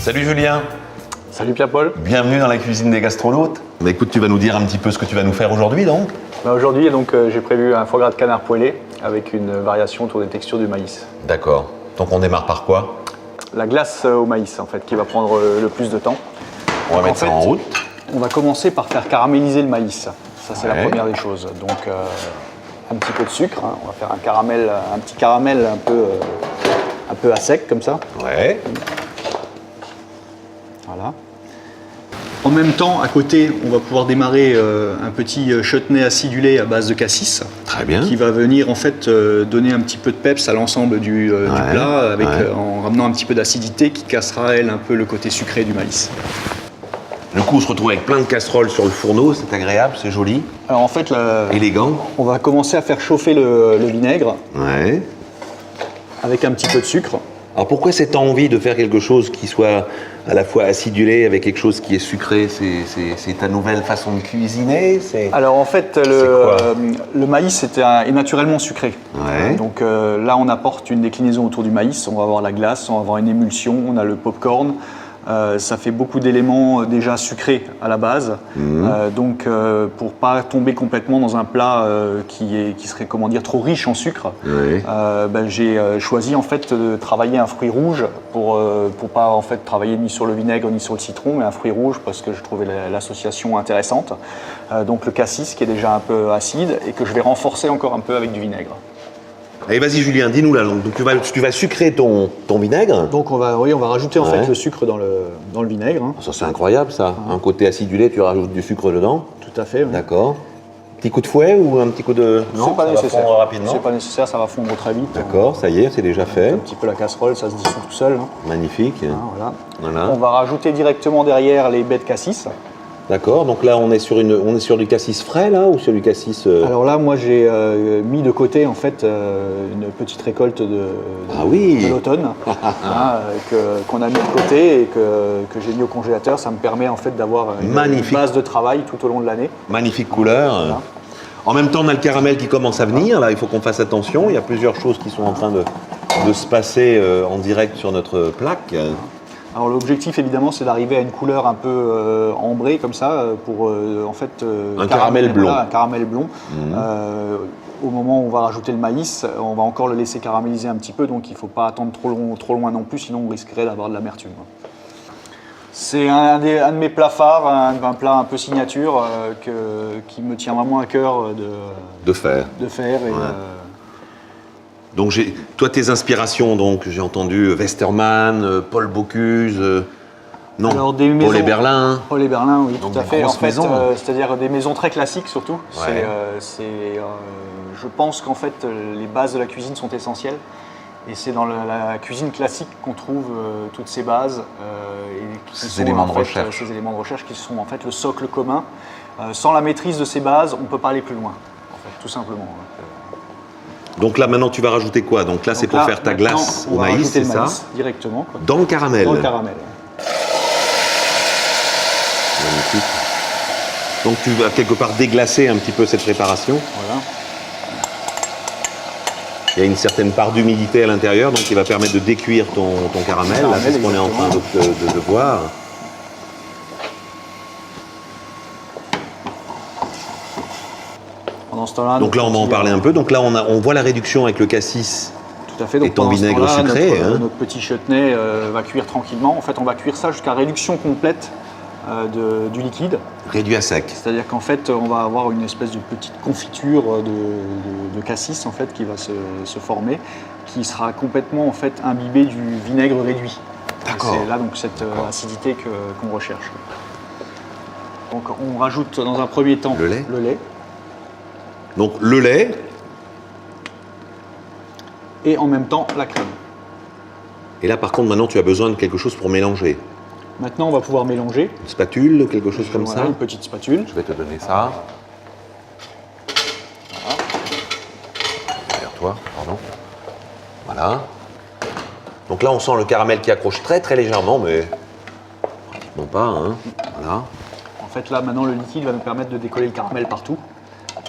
Salut Julien. Salut Pierre-Paul. Bienvenue dans la cuisine des gastronautes. Bah écoute, tu vas nous dire un petit peu ce que tu vas nous faire aujourd'hui donc. Aujourd'hui, j'ai prévu un foie gras de canard poêlé avec une variation autour des textures du maïs. D'accord. Donc on démarre par quoi? La glace au maïs en fait, qui va prendre le plus de temps. On va mettre ça en route. On va commencer par faire caraméliser le maïs. Ça c'est la première des choses. Donc un petit peu de sucre, hein. On va faire un petit caramel un peu à sec comme ça. Ouais. Voilà. En même temps, à côté, on va pouvoir démarrer un petit chutney acidulé à base de cassis. Très bien. Qui va venir en fait donner un petit peu de peps à l'ensemble du plat en ramenant un petit peu d'acidité qui cassera elle un peu le côté sucré du maïs. Du coup, on se retrouve avec plein de casseroles sur le fourneau, c'est agréable, c'est joli. Alors en fait, élégant. On va commencer à faire chauffer le vinaigre avec un petit peu de sucre. Alors pourquoi cette envie de faire quelque chose qui soit à la fois acidulé avec quelque chose qui est sucré? C'est ta nouvelle façon de cuisiner? Alors en fait, le maïs est naturellement sucré. Donc là, on apporte une déclinaison autour du maïs. On va avoir la glace, on va avoir une émulsion, on a le popcorn. Ça fait beaucoup d'éléments déjà sucrés à la base. Donc pour pas tomber complètement dans un plat qui serait trop riche en sucre, j'ai choisi en fait de travailler un fruit rouge pour pas en fait travailler ni sur le vinaigre ni sur le citron, mais un fruit rouge parce que je trouvais l'association intéressante. Donc le cassis qui est déjà un peu acide et que je vais renforcer encore un peu avec du vinaigre. Allez, vas-y Julien, dis-nous là. Donc tu vas sucrer ton vinaigre. Donc on va rajouter en fait le sucre dans le vinaigre. Hein. Ça c'est incroyable ça. Un côté acidulé, tu rajoutes du sucre dedans. Tout à fait. Oui. D'accord. Petit coup de fouet ou un petit coup de... Non, c'est pas nécessaire. Va fondre rapidement. C'est pas nécessaire, ça va fondre très vite. D'accord, ça y est, c'est déjà fait. Un petit peu la casserole, ça se dissout tout seul. Hein. Magnifique. Voilà. On va rajouter directement derrière les baies de cassis. D'accord, donc là on est sur du cassis frais là ou sur du cassis Alors là moi j'ai mis de côté en fait une petite récolte de l'automne qu'on a mis de côté et que j'ai mis au congélateur. Ça me permet en fait d'avoir une base de travail tout au long de l'année. Magnifique couleur. Voilà. En même temps on a le caramel qui commence à venir, là il faut qu'on fasse attention, il y a plusieurs choses qui sont en train de se passer en direct sur notre plaque. Alors l'objectif évidemment c'est d'arriver à une couleur un peu ambrée comme ça pour en fait un caramel blond. Voilà, un caramel blond. Au moment où on va rajouter le maïs, on va encore le laisser caraméliser un petit peu, donc il ne faut pas attendre trop loin non plus, sinon on risquerait d'avoir de l'amertume. C'est un de mes plats phares, un plat un peu signature qui me tient vraiment à cœur de faire. Donc toi tes inspirations, donc j'ai entendu Westermann, Paul Bocuse, Paul Eberlin. Paul Eberlin, oui, donc tout à fait. En fait, maisons. C'est-à-dire des maisons très classiques surtout. Je pense qu'en fait les bases de la cuisine sont essentielles. Et c'est dans la cuisine classique qu'on trouve toutes ces bases ces éléments de recherche qui sont en fait le socle commun. Sans la maîtrise de ces bases, on ne peut pas aller plus loin, en fait, tout simplement. Donc là, maintenant, tu vas rajouter quoi? Donc là, c'est pour faire ta glace au maïs, c'est ça? Directement. Quoi. Dans le caramel? Dans le caramel. Magnifique. Donc tu vas quelque part déglacer un petit peu cette préparation. Voilà. Il y a une certaine part d'humidité à l'intérieur, donc qui va permettre de décuire ton caramel. Là, c'est ce qu'on est en train de voir. Donc là, on va en parler un peu. Donc là, on voit la réduction avec le cassis. Tout à fait. Donc et ton vinaigre sucré. Notre petit chutney va cuire tranquillement. En fait, on va cuire ça jusqu'à réduction complète du liquide. Réduit à sec. C'est-à-dire qu'en fait, on va avoir une espèce de petite confiture de cassis en fait qui va se former, qui sera complètement en fait imbibée du vinaigre réduit. D'accord. C'est là donc cette acidité qu'on recherche. Donc on rajoute dans un premier temps le lait. Donc le lait. Et en même temps la crème. Et là par contre maintenant tu as besoin de quelque chose pour mélanger. Maintenant on va pouvoir mélanger. Une spatule, quelque chose comme ça. Une petite spatule. Je vais te donner ça. Voilà. Derrière toi, pardon. Voilà. Donc là on sent le caramel qui accroche très très légèrement, mais pratiquement pas. Hein. Voilà. En fait là maintenant le liquide va nous permettre de décoller le caramel partout.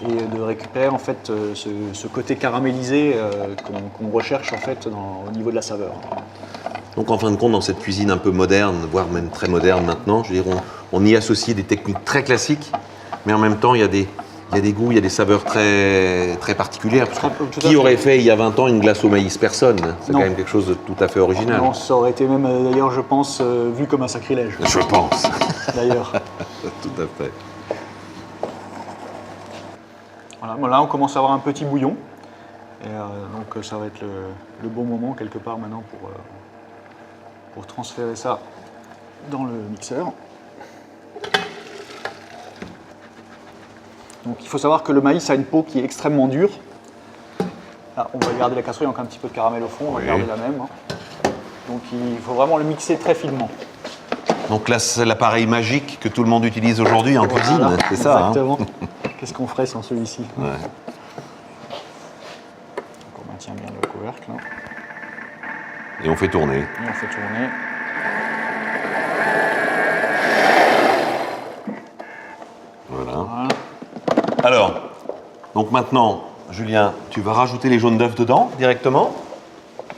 Et de récupérer en fait ce côté caramélisé qu'on recherche en fait au niveau de la saveur. Donc en fin de compte, dans cette cuisine un peu moderne, voire même très moderne maintenant, je veux dire, on y associe des techniques très classiques, mais en même temps, il y a des goûts, il y a des saveurs très, très particulières. Parce que qui aurait fait il y a 20 ans une glace au maïs? Personne. C'est quand même quelque chose de tout à fait original. Non, ça aurait été même, d'ailleurs, je pense, vu comme un sacrilège. Je pense. D'ailleurs. Tout à fait. Voilà, bon, là, on commence à avoir un petit bouillon. Et donc, ça va être le bon moment, quelque part, maintenant, pour transférer ça dans le mixeur. Donc, il faut savoir que le maïs a une peau qui est extrêmement dure. Là, on va garder la casserole, il y a encore un petit peu de caramel au fond, on va garder la même. Donc, il faut vraiment le mixer très finement. Donc là, c'est l'appareil magique que tout le monde utilise aujourd'hui en cuisine, c'est ça? Exactement. Qu'est-ce qu'on ferait sans celui-ci? Ouais. Donc, on maintient bien le couvercle. Là. Et on fait tourner. Et on fait tourner. Voilà. Alors, donc maintenant, Julien, tu vas rajouter les jaunes d'œufs dedans directement?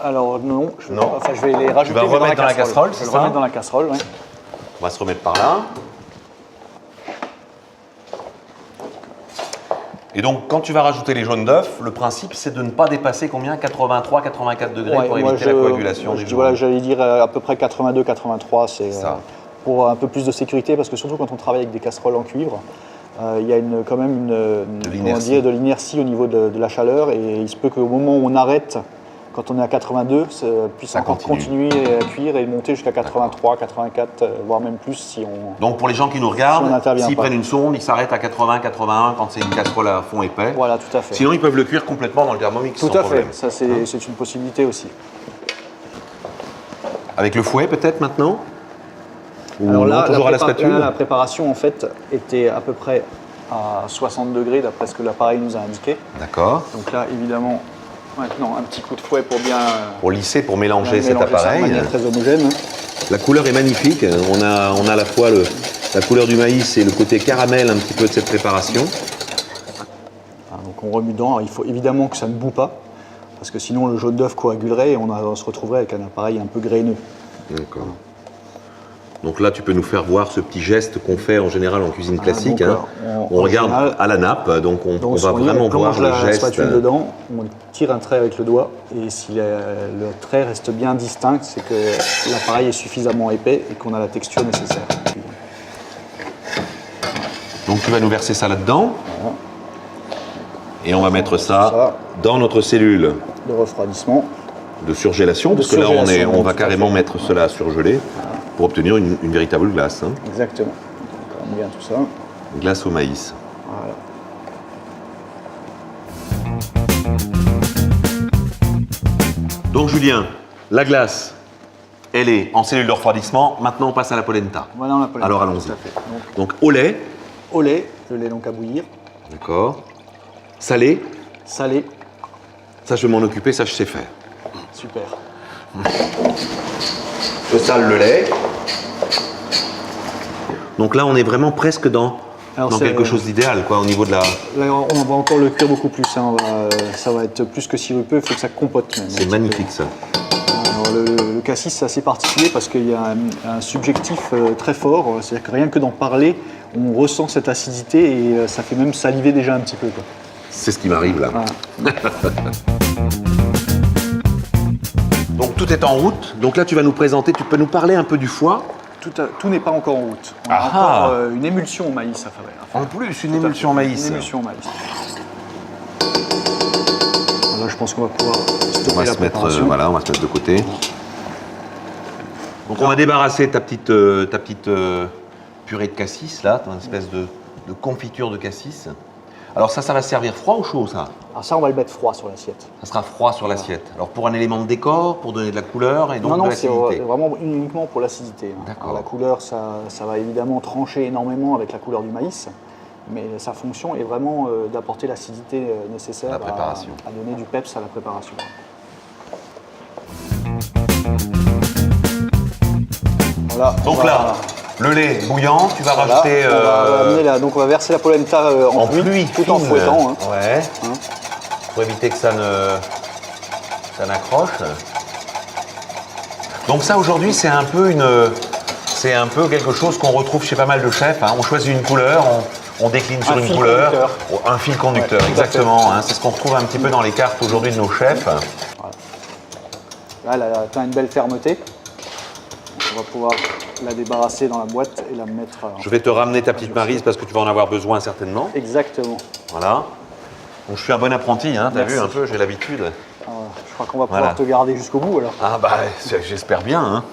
Alors non, je vais les rajouter. Tu vas remettre dans la casserole, c'est ça? Je vais remettre dans la casserole, oui. On va se remettre par là. Et donc, quand tu vas rajouter les jaunes d'œufs, le principe, c'est de ne pas dépasser combien? 83-84 degrés pour éviter la coagulation des jaunes. Voilà, j'allais dire à peu près 82-83, c'est pour un peu plus de sécurité, parce que surtout quand on travaille avec des casseroles en cuivre, il y a quand même de l'inertie au niveau de la chaleur, et il se peut qu'au moment où on arrête, quand on est à 82, ça puisse encore continuer à cuire et monter jusqu'à 83, 84, voire même plus si on... Donc pour les gens qui nous regardent, s'ils prennent une sonde, ils s'arrêtent à 80, 81 quand c'est une casserole à fond épais. Voilà, tout à fait. Sinon, ils peuvent le cuire complètement dans le Thermomix. Tout à fait, ça c'est une possibilité aussi. Avec le fouet peut-être maintenant? Ou alors là, toujours à la spatule? la préparation en fait était à peu près à 60 degrés d'après ce que l'appareil nous a indiqué. D'accord. Donc là, évidemment, maintenant un petit coup de fouet pour bien... Pour lisser, pour mélanger cet appareil. Ça de manière très homogène. La couleur est magnifique. On a à la fois la couleur du maïs et le côté caramel un petit peu de cette préparation. Donc on remue dedans. Il faut évidemment que ça ne boue pas, parce que sinon le jaune d'œuf coagulerait et on se retrouverait avec un appareil un peu graineux. D'accord. Donc là, tu peux nous faire voir ce petit geste qu'on fait en général en cuisine classique. Donc, on regarde à la nappe, donc on va vraiment voir le geste. On spatule dedans, on tire un trait avec le doigt, et si le trait reste bien distinct, c'est que l'appareil est suffisamment épais et qu'on a la texture nécessaire. Donc tu vas nous verser ça là-dedans, et on va mettre ça dans notre cellule de refroidissement. De surgélation, parce que là on va carrément mettre cela à surgeler pour obtenir une véritable glace. Hein. Exactement. Donc, on met bien tout ça. Glace au maïs. Voilà. Donc Julien, la glace, elle est en cellule de refroidissement. Maintenant on passe à la polenta. Voilà, la polenta. Alors allons-y. Donc au lait. Au lait, le lait donc à bouillir. D'accord. Salé. Salé. Ça je vais m'en occuper, ça je sais faire. Super. Je sale le lait. Donc là, on est vraiment presque dans quelque chose d'idéal, quoi, au niveau de la... Là, on va encore le cuire beaucoup plus. Hein. Ça va être plus que sirupeux, il faut que ça compote même. C'est magnifique, ça. Alors, le cassis, c'est assez particulier parce qu'il y a un subjectif très fort. C'est-à-dire que rien que d'en parler, on ressent cette acidité et ça fait même saliver déjà un petit peu. C'est ce qui m'arrive, là. Voilà. Donc tout est en route. Donc là, tu vas nous présenter, tu peux nous parler un peu du foie? Tout n'est pas encore en route. On a encore une émulsion au maïs à faire. En plus, une émulsion au maïs. Une émulsion au maïs. Là, je pense qu'on va pouvoir on va se mettre de côté. Donc on va débarrasser ta petite purée de cassis, là, ton espèce de confiture de cassis. Alors ça va servir froid ou chaud, ça? Alors ça, on va le mettre froid sur l'assiette. Ça sera froid sur l'assiette. Alors pour un élément de décor, pour donner de la couleur et donc de l'acidité? Non, c'est vraiment uniquement pour l'acidité. D'accord. La couleur, ça va évidemment trancher énormément avec la couleur du maïs, mais sa fonction est vraiment d'apporter l'acidité nécessaire à donner du peps à la préparation. Voilà. Donc là, le lait bouillant, tu vas rajouter... Donc on va verser la polenta en pluie, tout en fouettant. Hein. Ouais. Pour éviter que ça n'accroche. Donc ça aujourd'hui c'est un peu quelque chose qu'on retrouve chez pas mal de chefs. Hein. On choisit une couleur, on décline sur une couleur, un fil conducteur, exactement. Hein. C'est ce qu'on retrouve un petit peu dans les cartes aujourd'hui de nos chefs. Voilà. Là, elle a une belle fermeté. On va pouvoir la débarrasser dans la boîte et la mettre. Je vais te ramener ta petite Maryse parce que tu vas en avoir besoin certainement. Exactement. Voilà. Donc, je suis un bon apprenti, hein, t'as vu un peu, j'ai l'habitude. Je crois qu'on va pouvoir te garder jusqu'au bout alors. Ah bah j'espère bien. Hein.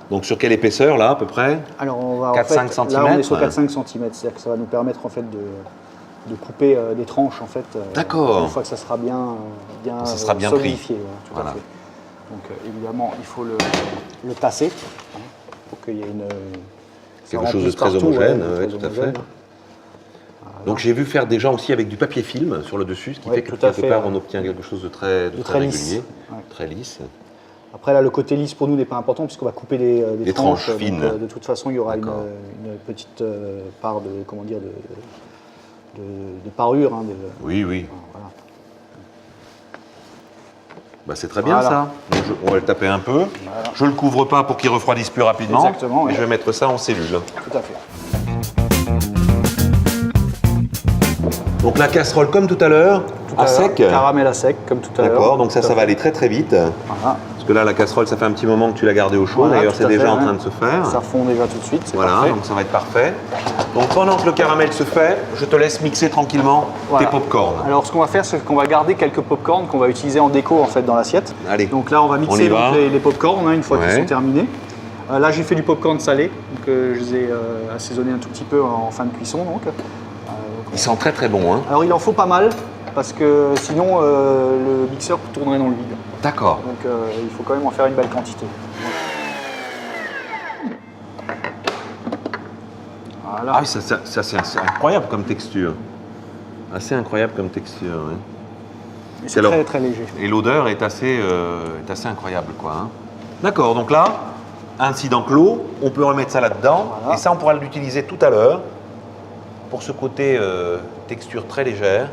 Donc sur quelle épaisseur là à peu près? Alors on va 4-5 cm. Là on est sur 4-5 cm, c'est-à-dire que ça va nous permettre en fait de couper des tranches en fait. D'accord. Une fois que ça sera bien solidifié. Voilà, tout à fait. Donc évidemment il faut le tasser pour qu'il y ait quelque chose de très homogène, tout à fait. Voilà. Donc j'ai vu faire des gens aussi avec du papier film sur le dessus, ce qui fait que quelque part on obtient quelque chose de très régulier, très lisse. Après là le côté lisse pour nous n'est pas important puisqu'on va couper des tranches fines. Donc, de toute façon il y aura une petite part de parure. Hein, oui. Voilà. Bah, c'est très bien ça. Donc, on va le taper un peu. Voilà. Je ne le couvre pas pour qu'il refroidisse plus rapidement. Exactement. Et je vais mettre ça en cellule. Tout à fait. Donc la casserole comme tout à l'heure, à sec. Caramel à sec comme tout à l'heure. D'accord, donc ça va aller très très vite. Voilà. Parce que là la casserole ça fait un petit moment que tu l'as gardée au chaud, voilà, d'ailleurs c'est déjà en train de se faire. Ça fond déjà tout de suite, c'est voilà, parfait. Donc ça va être parfait. Donc pendant que le caramel se fait, je te laisse mixer tranquillement tes pop-corn. Alors ce qu'on va faire c'est qu'on va garder quelques pop-corn qu'on va utiliser en déco en fait dans l'assiette. Allez. Donc là on va mixer les pop-corn une fois qu'ils sont terminés. Là j'ai fait du pop-corn salé, donc je les ai assaisonnés un tout petit peu en fin de cuisson. Ils sont très très bons. Hein. Alors il en faut pas mal parce que sinon le mixeur tournerait dans le vide. D'accord. Donc il faut quand même en faire une belle quantité. Voilà. Ah oui, ça c'est incroyable comme texture. Assez incroyable comme texture. Oui. C'est très très léger. Et l'odeur est assez incroyable quoi. Hein. D'accord, donc là, ainsi dans l'eau, on peut remettre ça là-dedans. Voilà. Et ça on pourra l'utiliser tout à l'heure. Pour ce côté texture très légère.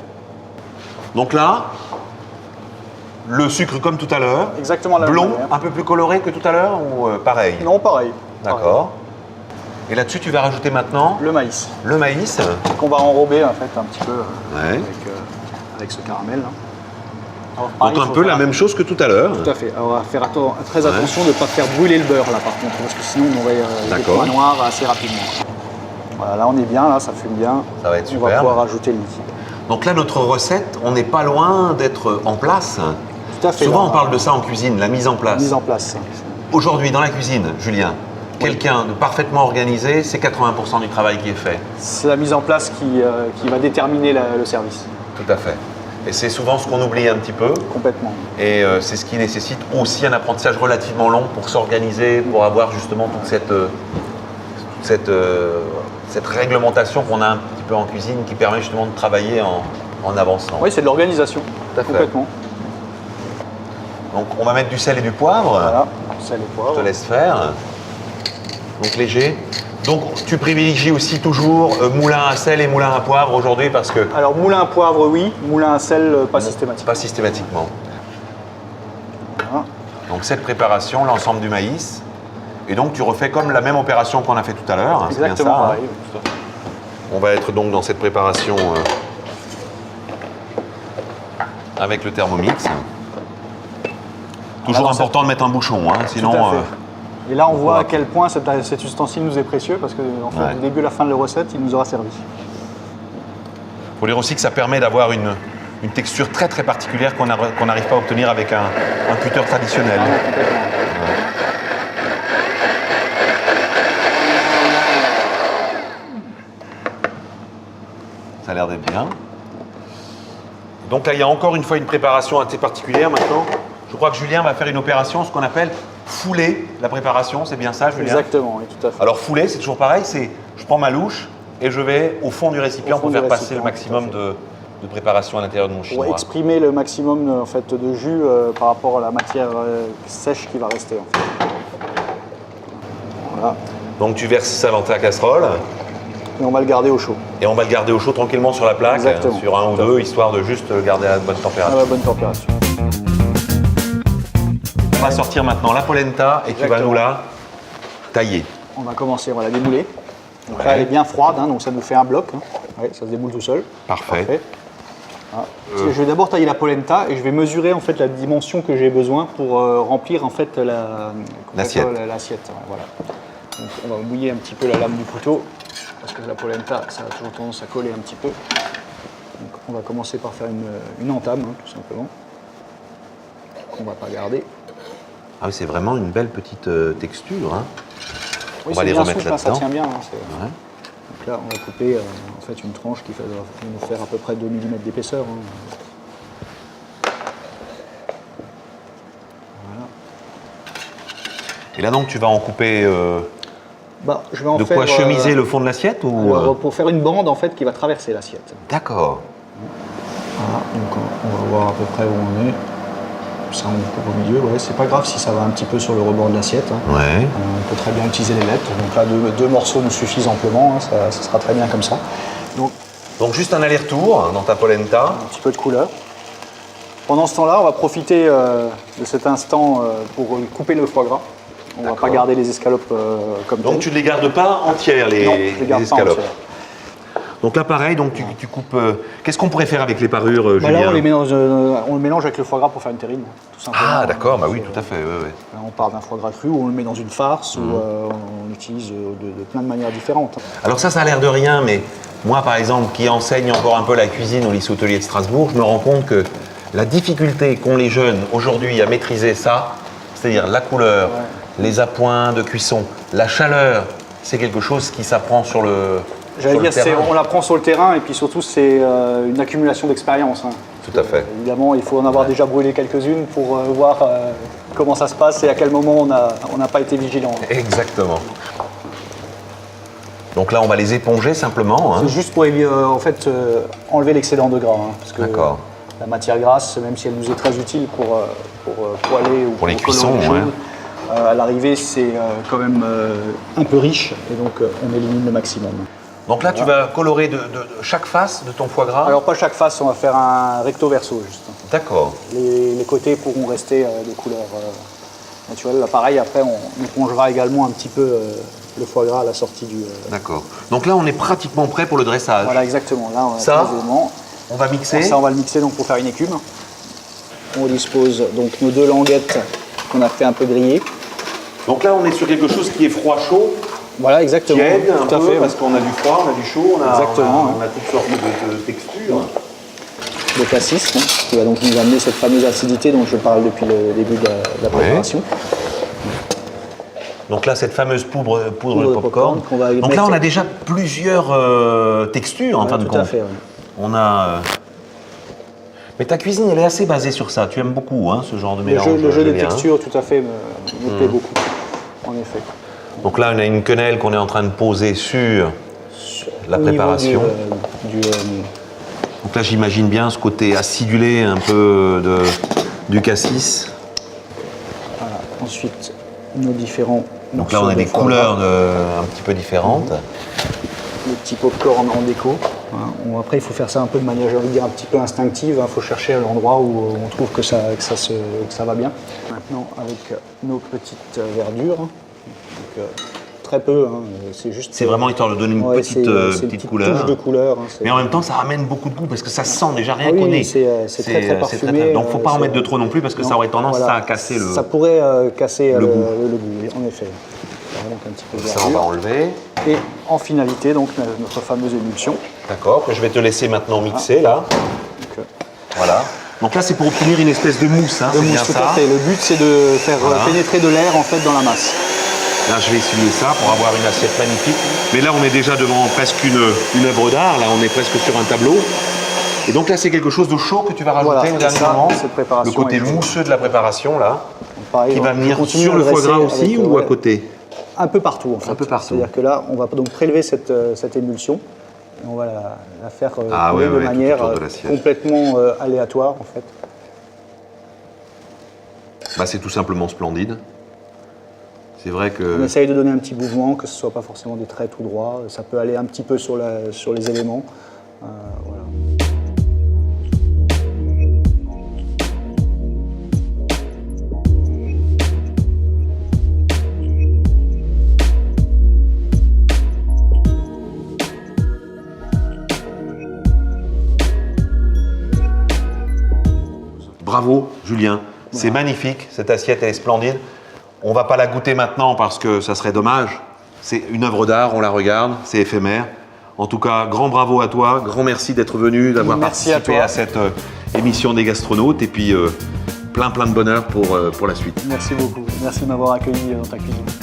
Donc là, le sucre comme tout à l'heure. Exactement la blond, même manière. Un peu plus coloré que tout à l'heure ou pareil? Non, pareil. D'accord. Et là-dessus, tu vas rajouter maintenant le maïs. Le maïs. Qu'on va enrober en fait un petit peu avec ce caramel. Là. Alors, pareil, donc un peu la même chose que tout à l'heure. Tout à fait. Alors, on va faire très attention de ne pas faire brûler le beurre là par contre, parce que sinon on aurait des points noirs assez rapidement. Voilà, là on est bien, là ça fume bien. Ça va être super. On va pouvoir rajouter le liquide. Donc là, notre recette, on n'est pas loin d'être en place. Tout à fait. Souvent, on parle de ça en cuisine, la mise en place. Mise en place. Aujourd'hui, dans la cuisine, Julien, quelqu'un de parfaitement organisé, c'est 80% du travail qui est fait. C'est la mise en place qui va déterminer le service. Tout à fait. Et c'est souvent ce qu'on oublie un petit peu. Complètement. Et c'est ce qui nécessite aussi un apprentissage relativement long pour s'organiser, pour avoir justement toute cette réglementation qu'on a un petit peu en cuisine qui permet justement de travailler en avançant. Oui, c'est de l'organisation. Tout à fait. Complètement. Donc on va mettre du sel et du poivre. Voilà, sel et poivre. Je te laisse faire. Donc léger. Donc tu privilégies aussi toujours moulin à sel et moulin à poivre aujourd'hui parce que… Alors moulin à poivre oui, moulin à sel pas systématiquement. Pas systématiquement. Voilà. Donc cette préparation, l'ensemble du maïs. Et donc tu refais comme la même opération qu'on a fait tout à l'heure. Exactement c'est bien ça, pareil. Hein. On va être donc dans cette préparation avec le Thermomix. Toujours important de mettre un bouchon, hein, sinon… Et là, on voit à quel point cet ustensile nous est précieux parce que en fait, du début à la fin de la recette, il nous aura servi. Il faut dire aussi que ça permet d'avoir une texture très très particulière qu'on n'arrive pas à obtenir avec un cutter traditionnel. Ça a l'air d'être bien. Donc là, il y a encore une fois une préparation assez particulière maintenant. Je crois que Julien va faire une opération, ce qu'on appelle fouler la préparation, c'est bien ça, Julien? Exactement, oui, tout à fait. Alors fouler, c'est toujours pareil, je prends ma louche et je vais au fond du récipient pour faire passer le maximum de préparation à l'intérieur de mon chinois. Pour exprimer le maximum en fait, de jus par rapport à la matière sèche qui va rester. En fait. Voilà. Donc tu verses ça dans ta casserole. et on va le garder au chaud. Et on va le garder au chaud tranquillement sur la plaque, Exactement. sur 1 ou 2, histoire de juste le garder à la bonne température. À la bonne température. On va sortir maintenant la polenta et tu vas nous la tailler. On va commencer, on va la démouler. Donc là, elle est bien froide, hein, donc ça nous fait un bloc. Hein. Ouais, ça se démoule tout seul. Parfait. Voilà. Je vais d'abord tailler la polenta et je vais mesurer en fait la dimension que j'ai besoin pour remplir en fait l'assiette. L'assiette. Ouais, voilà. Donc on va mouiller un petit peu la lame du couteau parce que la polenta, ça a toujours tendance à coller un petit peu. Donc on va commencer par faire une entame, hein, tout simplement. On va pas garder. Ah oui, c'est vraiment une belle petite texture. Hein. Oui, on va les remettre souple, là-dedans. ça tient bien. Hein, ouais. Donc là, on va couper en fait une tranche qui va nous faire à peu près 2 mm d'épaisseur. Hein. Voilà. Et là donc tu vas en couper Je vais en de faire, quoi chemiser le fond de l'assiette ou alors, pour faire une bande en fait qui va traverser l'assiette. D'accord. Voilà, donc on va voir à peu près où on est. Ça, on coupe au milieu, ouais, c'est pas grave si ça va un petit peu sur le rebord de l'assiette. Hein. Ouais. On peut très bien utiliser les lettres. Donc là, deux morceaux nous suffisent amplement, hein, ça sera très bien comme ça. Donc juste un aller-retour dans ta polenta. Un petit peu de couleur. Pendant ce temps-là, on va profiter de cet instant pour couper le foie gras. On ne va pas garder les escalopes comme Donc telles. tu ne les gardes pas entières, Non, je les garde pas escalopes. entières. Donc là pareil, donc tu coupes. Qu'est-ce qu'on pourrait faire avec les parures, Julien? Là, on le mélange avec le foie gras pour faire une terrine, tout simplement. Ah d'accord, bah oui, tout à fait. Ouais, ouais. Là, on part d'un foie gras cru, ou on le met dans une farce, ou on l'utilise de plein de manières différentes. Alors ça a l'air de rien, mais moi par exemple, qui enseigne encore un peu la cuisine au lycée hôtelier de Strasbourg, je me rends compte que la difficulté qu'ont les jeunes aujourd'hui à maîtriser ça, c'est-à-dire la couleur, les appoints de cuisson, la chaleur, c'est quelque chose qui s'apprend sur le J'allais dire, terrain. on l'apprend sur le terrain, et puis surtout, c'est une accumulation d'expérience. Hein. Tout à fait. Évidemment, il faut en avoir déjà brûlé quelques-unes pour voir comment ça se passe et à quel moment on n'a pas été vigilant. Exactement. Donc là, on va les éponger simplement. Hein. C'est juste pour en fait, enlever l'excédent de gras. Hein, parce que D'accord. la matière grasse, même si elle nous est très utile pour poêler ou Pour les colorer cuissons, les choses, ouais. à l'arrivée, c'est quand même un peu riche et donc on élimine le maximum. Donc là, tu vas colorer de chaque face de ton foie gras. Alors pas chaque face, on va faire un recto verso juste. D'accord. Les côtés pourront rester de couleur naturelle. Là pareil, après on épongera également un petit peu le foie gras à la sortie du... D'accord. Donc là, on est pratiquement prêt pour le dressage. Voilà, exactement. Là, on a Ça, tous les éléments. on va mixer. Ça, on va le mixer donc, pour faire une écume. On dispose donc nos 2 languettes qu'on a fait un peu griller. Donc là, on est sur quelque chose qui est froid-chaud, Voilà, exactement. qui aide un tout à peu, fait. parce qu'on a du froid, on a du chaud, Exactement, on a toutes sortes de textures. Le cassis, hein, qui va donc nous amener cette fameuse acidité dont je parle depuis le début de la préparation. Donc là, cette fameuse poudre de popcorn. qu'on va Donc mettre- là, on a déjà plusieurs textures, en fin de tout compte. à fait. Ouais. On a... Mais ta cuisine, elle est assez basée sur ça. Tu aimes beaucoup hein, ce genre de mélange. Le jeu des Julien, hein. textures, tout à fait, me plaît beaucoup. En effet. Donc là, on a une quenelle qu'on est en train de poser sur la Au niveau préparation. Donc là, j'imagine bien ce côté acidulé un peu du cassis. voilà. Ensuite, nos différents. Donc là, on a des couleurs un petit peu différentes. Le petit popcorn en déco. Voilà. Après, il faut faire ça un peu de manière, j'ai envie de dire, un petit peu instinctive. Il faut chercher l'endroit où on trouve que ça va bien. Maintenant, avec nos petites verdures. Donc, très peu, hein, c'est juste... C'est vraiment histoire de donner une petite couleur. Touche de couleur. Hein, mais en même temps, ça ramène beaucoup de goût parce que ça sent déjà rien oui, qu'on est. c'est très très parfumé. Donc, faut pas en mettre de trop non plus parce que ça aurait tendance à casser le. Ça pourrait casser le goût. le goût, en effet. Donc un petit peu de Ça, on va verdure. enlever. Et en finalité, donc notre fameuse émulsion. D'accord. Que je vais te laisser maintenant mixer là. Donc, Voilà. Donc là, c'est pour obtenir une espèce de mousse. Hein, de c'est bien mousse, tout ça. à fait. Le but, c'est de faire pénétrer de l'air en fait dans la masse. Là, je vais essuyer ça pour avoir une assiette magnifique. Mais là, on est déjà devant presque une œuvre d'art. Là, on est presque sur un tableau. Et donc là, c'est quelque chose de chaud que tu vas rajouter Voilà, au dernier c'est ça, moment. cette préparation Le côté est chaude. mousseux de la préparation, là, Pareil, qui va je venir continue sur à le foie dresser gras aussi avec, ou à côté? Un peu partout en fait. Un peu partout. C'est-à-dire que là, on va donc prélever cette émulsion et on va la faire couler de tout manière autour de l'assiette. complètement aléatoire en fait. Bah, c'est tout simplement splendide. C'est vrai que... On essaye de donner un petit mouvement, que ce ne soit pas forcément des traits tout droits. Ça peut aller un petit peu sur les éléments. Voilà. Bravo, Julien. C'est magnifique, cette assiette, elle est splendide. On ne va pas la goûter maintenant parce que ça serait dommage. C'est une œuvre d'art, on la regarde, c'est éphémère. En tout cas, grand bravo à toi, grand merci d'être venu, d'avoir participé à cette émission des gastronautes et puis plein de bonheur pour la suite. Merci beaucoup, merci de m'avoir accueilli dans ta cuisine.